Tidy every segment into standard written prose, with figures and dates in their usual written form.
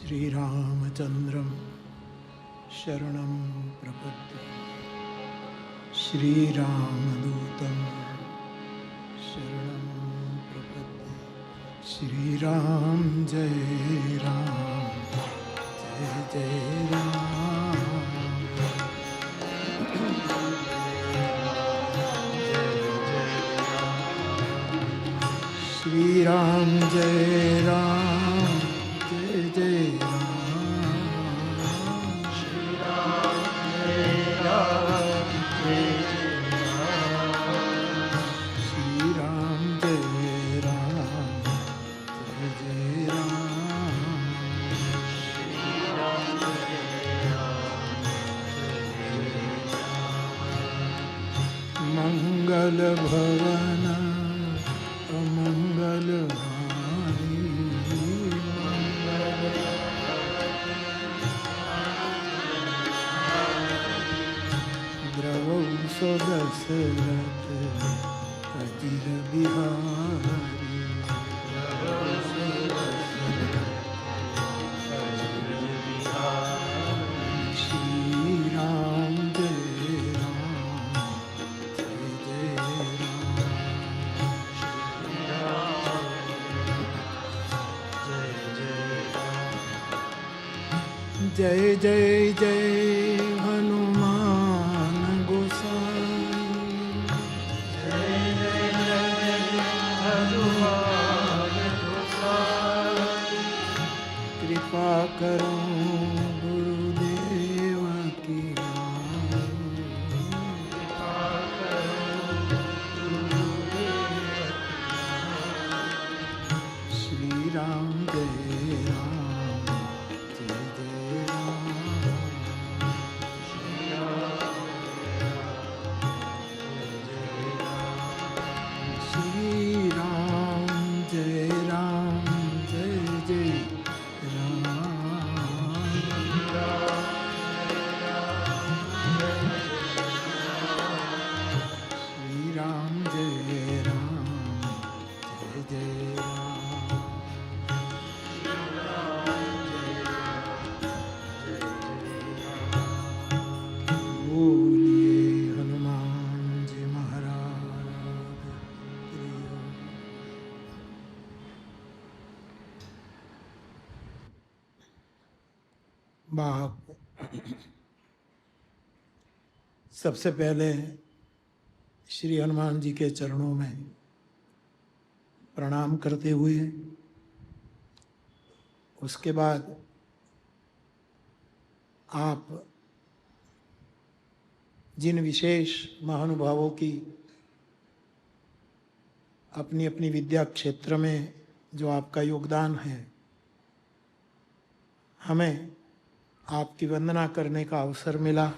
श्रीरामचन्द्रं शरणं प्रपद्ये श्रीरामदूतं शरणं प्रपद्ये। श्रीराम जय राम जय जय राम। श्रीराम जय राम जय जय राम। श्रीराम जय राम जय जय राम। श्रीराम जय राम जय जय राम। श्रीराम जय राम जय जय राम। मंगल भवन अमंगल हानि द्रवौ सदशरथ अजिर बिहारी। श्री राम जय राम जय जय राम। जय जय जय हनुमान गोसाई। जय जय जय हनुमान गोसाई। कृपा करो गुरुदेव की नाई। कृपा करो गुरुदेव की नाई। श्री राम जय राम जय जय राम। श्री राम श्री राम जय राम जय जय राम। श्री राम जय राम जय जय राम। बोलिए हनुमान जी महाराज की। बाप सबसे पहले श्री हनुमान जी के चरणों में प्रणाम करते हुए उसके बाद आप जिन विशेष महानुभावों की अपनी अपनी विद्या क्षेत्र में जो आपका योगदान है, हमें आपकी वंदना करने का अवसर मिला।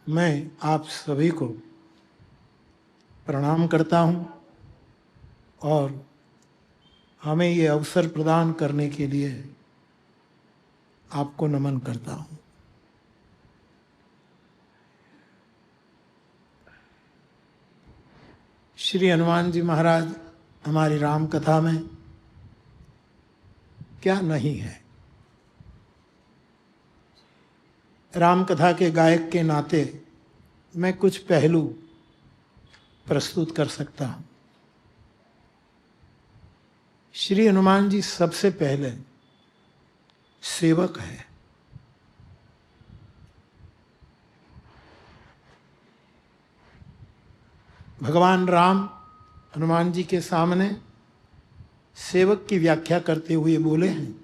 मैं आप सभी को प्रणाम करता हूँ और हमें ये अवसर प्रदान करने के लिए आपको नमन करता हूँ। श्री हनुमान जी महाराज हमारी राम कथा में क्या नहीं है। राम कथा के गायक के नाते मैं कुछ पहलू प्रस्तुत कर सकता हूँ। श्री हनुमान जी सबसे पहले सेवक है। भगवान राम हनुमान जी के सामने सेवक की व्याख्या करते हुए बोले हैं,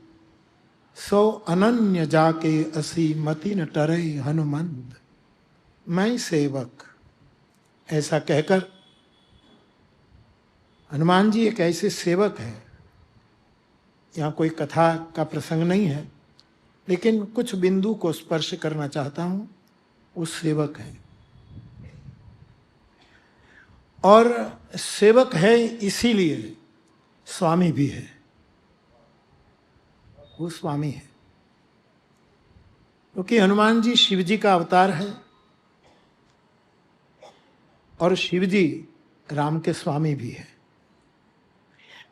सो अनन्य जाके असी मति न टरे हनुमंत, मैं सेवक। ऐसा कहकर हनुमान जी एक ऐसे सेवक है। यहाँ कोई कथा का प्रसंग नहीं है, लेकिन कुछ बिंदु को स्पर्श करना चाहता हूँ। उस सेवक है और सेवक है इसीलिए स्वामी भी है। वो स्वामी है क्योंकि हनुमान जी शिव जी का अवतार है और शिव जी राम के स्वामी भी है।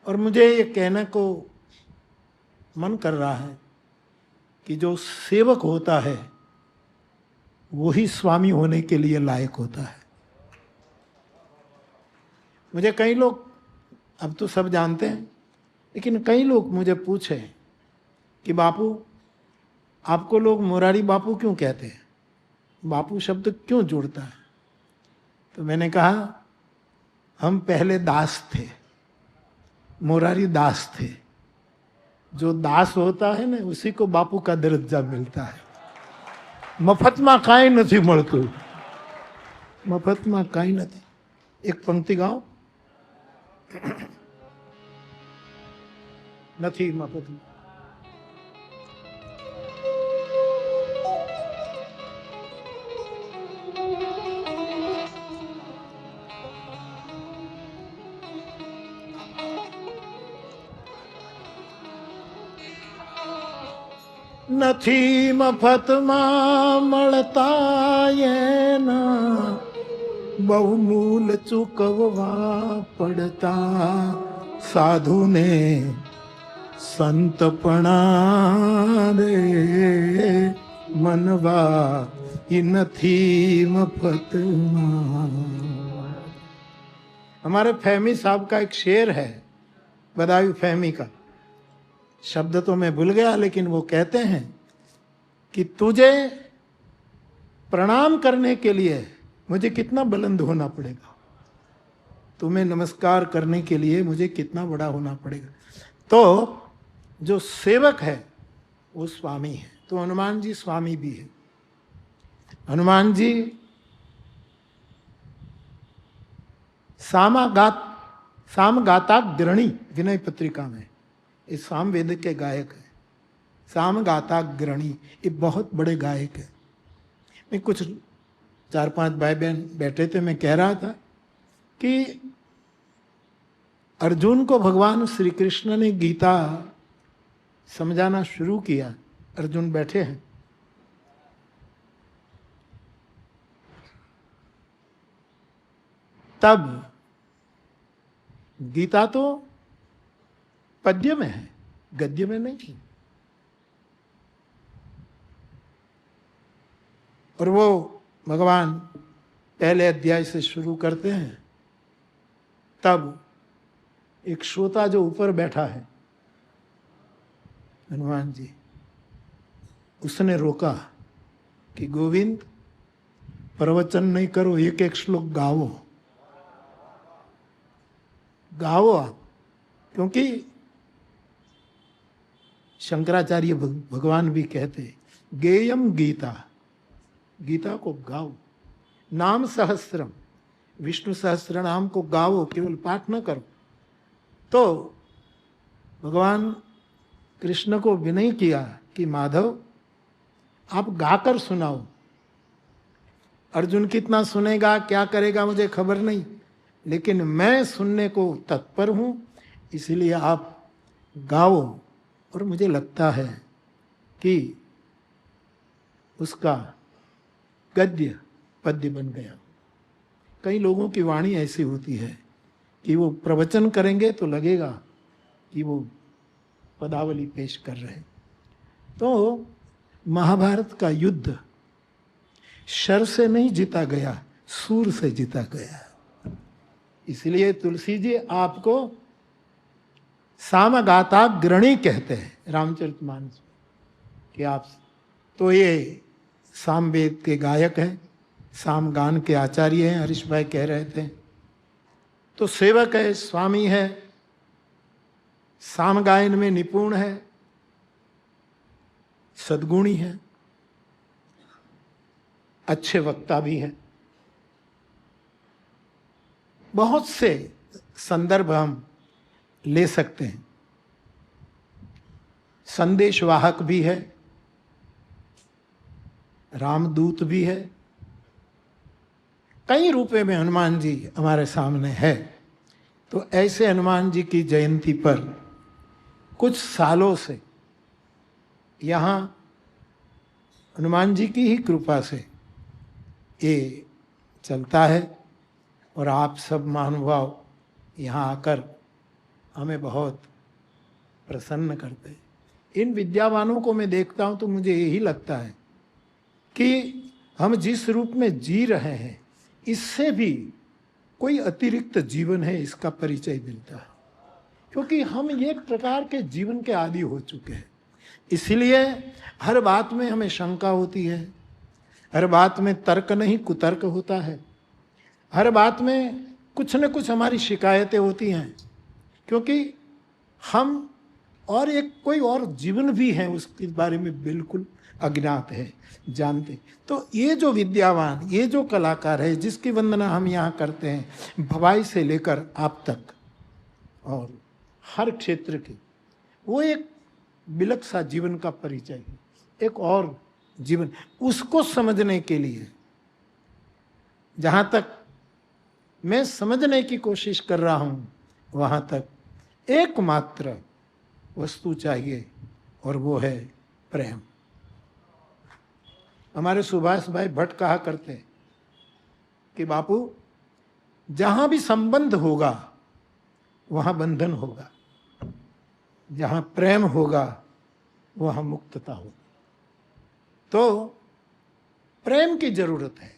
और मुझे ये कहने को मन कर रहा है कि जो सेवक होता है वही स्वामी होने के लिए लायक होता है। मुझे कई लोग, अब तो सब जानते हैं, लेकिन कई लोग मुझे पूछे कि बापू, आपको लोग मुरारी बापू क्यों कहते हैं, बापू शब्द क्यों जुड़ता है? तो मैंने कहा, हम पहले दास थे, मुरारी दास थे। जो दास होता है ना, उसी को बापू का दर्जा मिलता है। मफतમાં કાંઈ નથી મળતું, મફતમાં કાંઈ નથી। એક પંક્તિ ગાઓ। નથી મફતમાં। નથી મફતમાં મળતા એના બહુમૂલ ચૂકવવા પડતા સાધુને સંતપણા રે મનવા ઈ નથી મફતમાં। हमारे फहमी साहब का एक शेर है, बदायूं फहमी का, शब्द तो मैं भूल गया, लेकिन वो कहते हैं कि तुझे प्रणाम करने के लिए मुझे कितना बुलंद होना पड़ेगा, तुम्हें नमस्कार करने के लिए मुझे कितना बड़ा होना पड़ेगा। तो जो सेवक है वो स्वामी है। तो हनुमान जी स्वामी भी है। हनुमान जी सामगाताग्रणी विनय पत्रिका में, इस साम वेद के गायक है, सामगाताग्रणी, ये बहुत बड़े गायक है। मैं कुछ 4-5 भाई बहन बैठे थे, मैं कह रहा था कि अर्जुन को भगवान श्री कृष्ण ने गीता समझाना शुरू किया। अर्जुन बैठे हैं, तब गीता तो पद्य में है, गद्य में नहीं। और वो भगवान पहले अध्याय से शुरू करते हैं, तब एक श्रोता जो ऊपर बैठा है, हनुमान जी, उसने रोका कि गोविंद प्रवचन नहीं करो, एक एक श्लोक गाओ, गाओ आप। क्योंकि शंकराचार्य भगवान भी कहते गेयम गीता, गीता को गाओ। नाम सहस्त्रम, विष्णु सहस्त्र नाम को गाओ, केवल पाठ न करो। तो भगवान कृष्ण को विनय किया कि माधव आप गाकर सुनाओ। अर्जुन कितना सुनेगा, क्या करेगा, मुझे खबर नहीं, लेकिन मैं सुनने को तत्पर हूं, इसलिए आप गाओ। और मुझे लगता है कि उसका गद्य पद्य बन गया। कई लोगों की वाणी ऐसी होती है कि वो प्रवचन करेंगे तो लगेगा कि वो पदावली पेश कर रहे। तो महाभारत का युद्ध शर से नहीं जीता गया, सूर से जीता गया। इसलिए तुलसी जी आपको सामगाताग्रणी कहते हैं रामचरितमानस कि आप तो ये सामवेद के गायक हैं, सामगान के आचार्य हैं, हरीश भाई कह रहे थे। तो सेवक है, स्वामी है, सामगायन में निपुण है, सद्गुणी है, अच्छे वक्ता भी है। बहुत से संदर्भ हम ले सकते हैं। संदेशवाहक भी है, रामदूत भी है, कई रूपे में हनुमान जी हमारे सामने है। तो ऐसे हनुमान जी की जयंती पर कुछ सालों से यहाँ हनुमान जी की ही कृपा से ये चलता है। और आप सब महानुभाव यहाँ आकर हमें बहुत प्रसन्न करते हैं। इन विद्यावानों को मैं देखता हूं तो मुझे यही लगता है कि हम जिस रूप में जी रहे हैं इससे भी कोई अतिरिक्त जीवन है, इसका परिचय मिलता है। क्योंकि हम एक प्रकार के जीवन के आदी हो चुके हैं, इसलिए हर बात में हमें शंका होती है, हर बात में तर्क नहीं कुतर्क होता है, हर बात में कुछ न कुछ हमारी शिकायतें होती हैं, क्योंकि हम और एक कोई और जीवन भी है उसके बारे में बिल्कुल अज्ञात है, जानते। तो ये जो विद्यावान, ये जो कलाकार है जिसकी वंदना हम यहाँ करते हैं, भवाई से लेकर आप तक और हर क्षेत्र के, वो एक विलक्षण जीवन का परिचय है, एक और जीवन। उसको समझने के लिए जहाँ तक मैं समझने की कोशिश कर रहा हूँ वहाँ तक एकमात्र वस्तु चाहिए और वो है प्रेम। हमारे सुभाष भाई भट्ट कहा करते कि बापू जहाँ भी संबंध होगा वहाँ बंधन होगा, जहाँ प्रेम होगा वहाँ मुक्तता होगी। तो प्रेम की जरूरत है।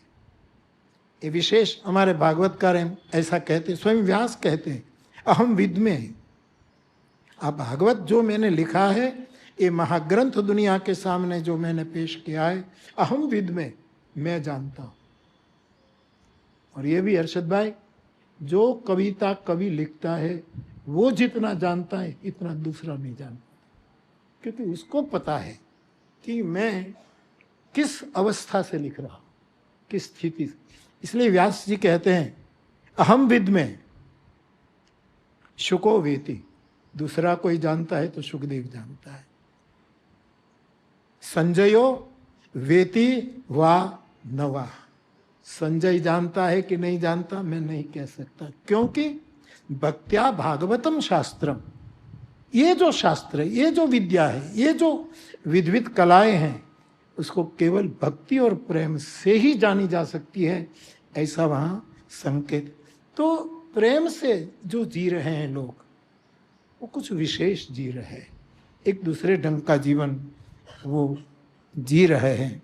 ये विशेष हमारे भागवतकार ऐसा कहते, स्वयं व्यास कहते हैं अहम विद्मे। अब भागवत जो मैंने लिखा है, ये महाग्रंथ दुनिया के सामने जो मैंने पेश किया है, अहम विद्मे, मैं जानता हूँ। और ये भी अरशद भाई, जो कविता कवि लिखता है वो जितना जानता है इतना दूसरा नहीं जानता, क्योंकि उसको पता है कि मैं किस अवस्था से लिख रहा हूँ, किस स्थिति से। इसलिए व्यास जी कहते हैं अहम विद्मे शुको वेति, दूसरा कोई जानता है तो सुखदेव जानता है। संजयो वेति वा नवा, संजय जानता है कि नहीं जानता मैं नहीं कह सकता, क्योंकि भक्त्या भागवतम शास्त्रम, ये जो शास्त्र है, ये जो विद्या है, ये जो विद्वित कलाएं हैं, उसको केवल भक्ति और प्रेम से ही जानी जा सकती है, ऐसा वहाँ संकेत। तो प्रेम से जो जी रहे हैं लोग, वो कुछ विशेष जी रहे हैं, एक दूसरे ढंग का जीवन वो जी रहे हैं।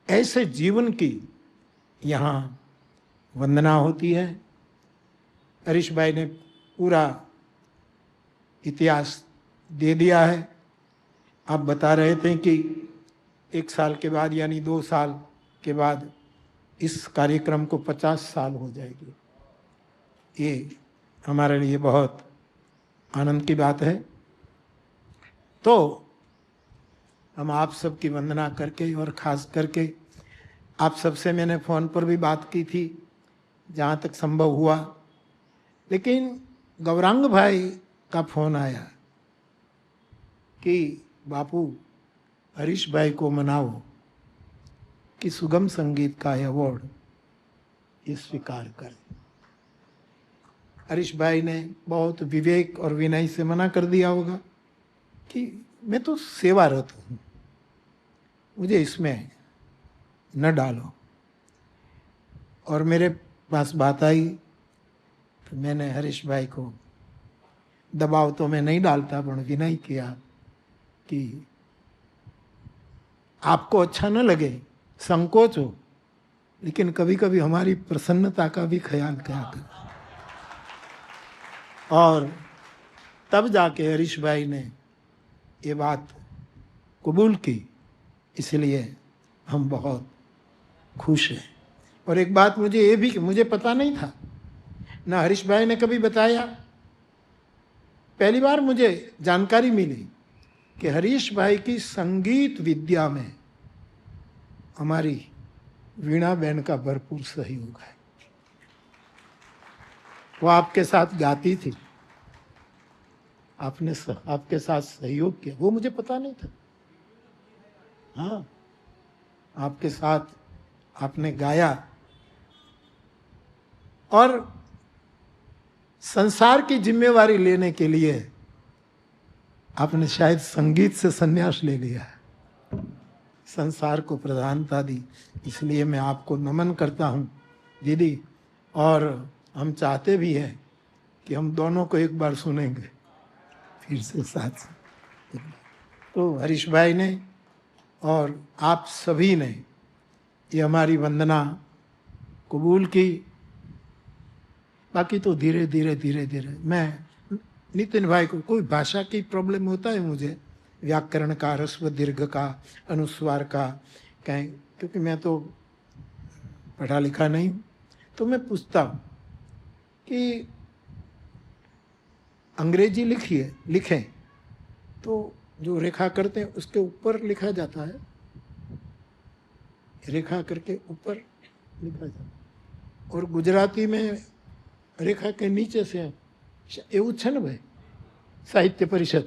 ऐसे जीवन की यहाँ वंदना होती है। हरीश भाई ने पूरा इतिहास दे दिया है। आप बता रहे थे कि 1 साल के बाद यानी 2 साल के बाद इस कार्यक्रम को 50 साल हो जाएगी। ये हमारे लिए बहुत आनंद की बात है। तो हम आप सबकी वंदना करके, और ख़ास करके आप सबसे मैंने फ़ोन पर भी बात की थी जहाँ तक संभव हुआ, लेकिन गौरांग भाई का फ़ोन आया कि बापू हरीश भाई को मनाओ कि सुगम संगीत का अवार्ड ये स्वीकार करें। हरीश भाई ने बहुत विवेक और विनय से मना कर दिया होगा कि मैं तो सेवारत हूँ, मुझे इसमें न डालो। और मेरे पास बात आई तो मैंने हरीश भाई को, दबाव तो मैं नहीं डालता पर विनय किया कि आपको अच्छा न लगे, संकोच हो, लेकिन कभी कभी हमारी प्रसन्नता का भी ख्याल किया करो। और तब जाके हरीश भाई ने ये बात कबूल की, इसलिए हम बहुत खुश हैं। और एक बात मुझे ये भी, मुझे पता नहीं था, ना हरीश भाई ने कभी बताया, पहली बार मुझे जानकारी मिली कि हरीश भाई की संगीत विद्या में हमारी वीणा बहन का भरपूर सहयोग है। वो आपके साथ गाती थी, आपने आपके साथ सहयोग किया, वो मुझे पता नहीं था। हाँ, आपके साथ आपने गाया और संसार की जिम्मेवारी लेने के लिए आपने शायद संगीत से संन्यास ले लिया है, संसार को प्रधानता दी। इसलिए मैं आपको नमन करता हूँ दीदी, और हम चाहते भी हैं कि हम दोनों को एक बार सुनेंगे फिर से साथ। तो हरीश भाई ने और आप सभी ने ये हमारी वंदना कबूल की। बाकी तो धीरे धीरे धीरे धीरे मैं नितिन भाई को, कोई भाषा की प्रॉब्लम होता है मुझे, व्याकरण का, ह्रस्व दीर्घ का, अनुस्वार का, कहीं, क्योंकि मैं तो पढ़ा लिखा नहीं हूँ, तो मैं पूछता हूँ कि अंग्रेजी लिखें तो जो रेखा करते हैं उसके ऊपर लिखा जाता है, रेखा करके ऊपर लिखा जाता है, और गुजराती में रेखा के नीचे से એવું છે ને ભાઈ साहित्य परिषद।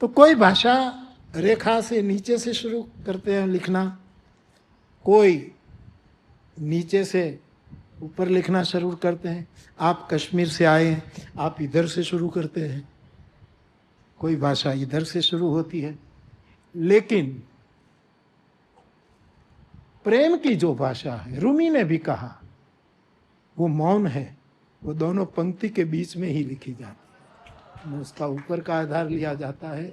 तो कोई भाषा रेखा से नीचे से शुरू करते हैं लिखना, कोई नीचे से ऊपर लिखना शुरू करते हैं। आप कश्मीर से आए हैं, आप इधर से शुरू करते हैं, कोई भाषा इधर से शुरू होती है। लेकिन प्रेम की जो भाषा है, रूमी ने भी कहा, वो मौन है, वो दोनों पंक्ति के बीच में ही लिखी जाती है। न उसका ऊपर का आधार लिया जाता है,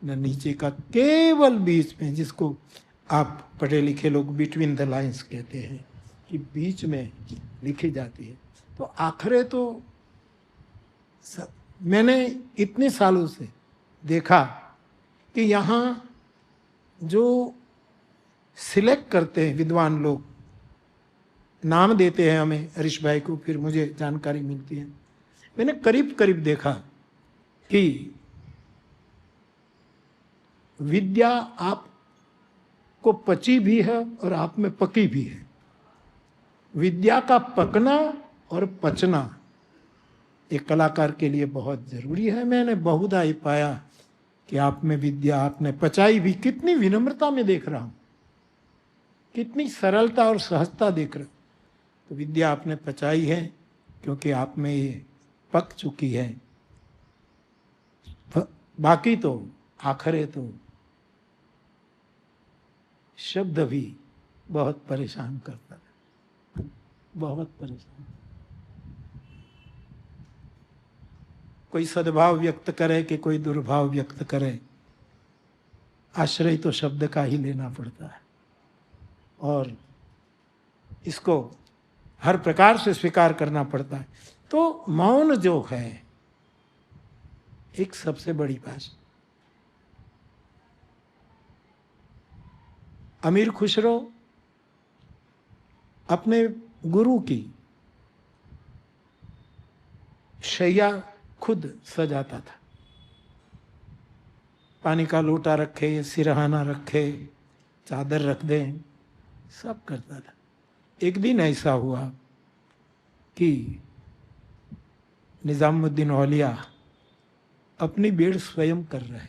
न नीचे का, केवल बीच में, जिसको आप पढ़े लिखे लोग बिटवीन द लाइंस कहते हैं, कि बीच में लिखी जाती है। तो आखिर तो मैंने इतने सालों से देखा कि यहाँ जो सिलेक्ट करते हैं विद्वान लोग, नाम देते हैं हमें, हरीश भाई को, फिर मुझे जानकारी मिलती है। मैंने करीब करीब देखा कि विद्या आपको पची भी है और आप में पकी भी है। विद्या का पकना और पचना एक कलाकार के लिए बहुत जरूरी है। मैंने बहुधा ये पाया कि आप में विद्या आपने पचाई भी। कितनी विनम्रता में देख रहा हूं, कितनी सरलता और सहजता देख रहा हूं। तो विद्या आपने पचाई है क्योंकि आप में ये पक चुकी है। बाकी तो आखिर तो शब्द भी बहुत परेशान करता है, बहुत परेशान। कोई सद्भाव व्यक्त करे कि कोई दुर्भाव व्यक्त करे, आश्रय तो शब्द का ही लेना पड़ता है और इसको हर प्रकार से स्वीकार करना पड़ता है। तो मौन जो है एक सबसे बड़ी भाषा। अमीर खुसरो अपने गुरु की शैया खुद सजाता था। पानी का लोटा रखे, सिरहाना रखे, चादर रख दें, सब करता था। एक दिन ऐसा हुआ कि निजामुद्दीन औलिया अपनी बेड़ स्वयं कर रहे।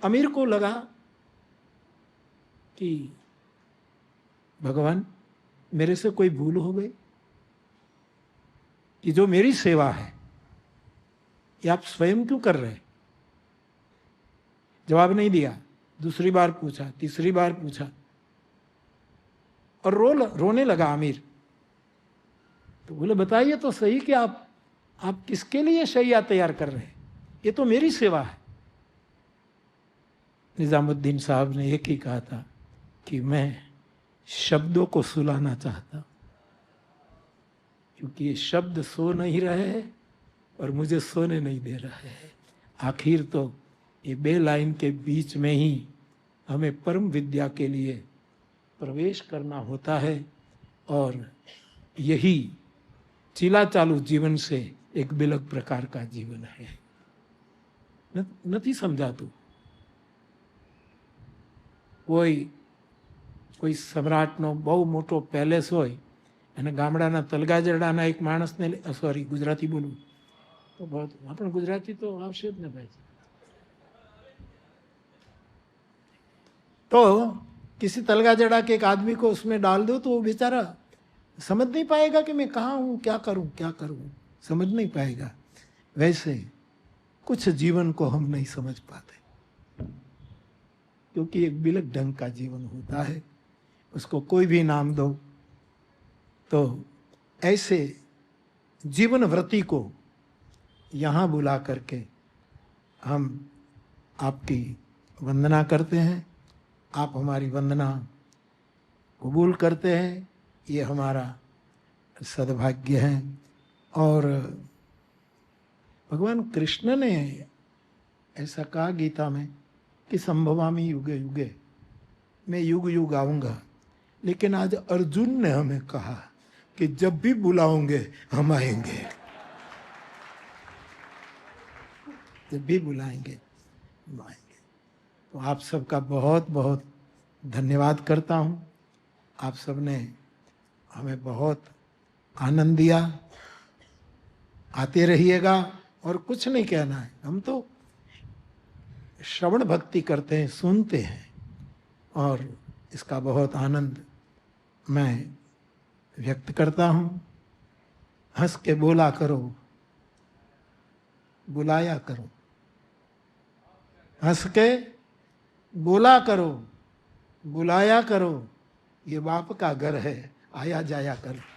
अमीर को लगा कि भगवान मेरे से कोई भूल हो गई कि जो मेरी सेवा है ये आप स्वयं क्यों कर रहे। जवाब नहीं दिया। दूसरी बार पूछा, तीसरी बार पूछा और रोने लगा अमीर। तो बोले बताइए तो सही कि आप किसके लिए शैया तैयार कर रहे हैं, ये तो मेरी सेवा है। निजामुद्दीन साहब ने एक ही कहा था कि मैं शब्दों को सुलाना चाहता हूं, क्योंकि ये शब्द सो नहीं रहे हैं और मुझे सोने नहीं दे रहे हैं। आखिर तो ये बे लाइन के बीच में ही हमें परम विद्या के लिए प्रवेश करना होता है और यही चीला चालू जीवन से एक बिलग प्रकार का जीवन है। नहीं समझा तू। કોઈ સમ્રાટનો બહુ મોટો પેલેસ હોય અને ગામડાના તલગાજરડાના એક માણસને, સોરી ગુજરાતી બોલું તો આપણે ગુજરાતી તો આવશે જ ને ભાઈ। तो किसी तलगाजड़ा के एक आदमी को उसमें डाल दो तो वो बेचारा समझ नहीं पाएगा कि मैं कहाँ हूँ, क्या करूँ, समझ नहीं पाएगा। वैसे कुछ जीवन को हम नहीं समझ पाते क्योंकि एक बिलक ढंग का जीवन होता है। उसको कोई भी नाम दो तो ऐसे जीवन व्रती को यहाँ बुला करके हम आपकी वंदना करते हैं। आप हमारी वंदना कबूल करते हैं, ये हमारा सद्भाग्य है। और भगवान कृष्ण ने ऐसा कहा गीता में कि संभवामि युगे युगे, मैं युग युग आऊँगा। लेकिन आज अर्जुन ने हमें कहा कि जब भी बुलाओगे हम आएंगे, जब भी बुलाएंगे हम आएंगे। तो आप सबका बहुत बहुत धन्यवाद करता हूँ। आप सब ने हमें बहुत आनंद दिया। आते रहिएगा और कुछ नहीं कहना है, हम तो श्रवण भक्ति करते हैं, सुनते हैं, और इसका बहुत आनंद मैं व्यक्त करता हूँ। हंस के बोला करो, बुलाया करो, हंस के बोला करो, बुलाया करो, ये बाप का घर है, आया जाया करो।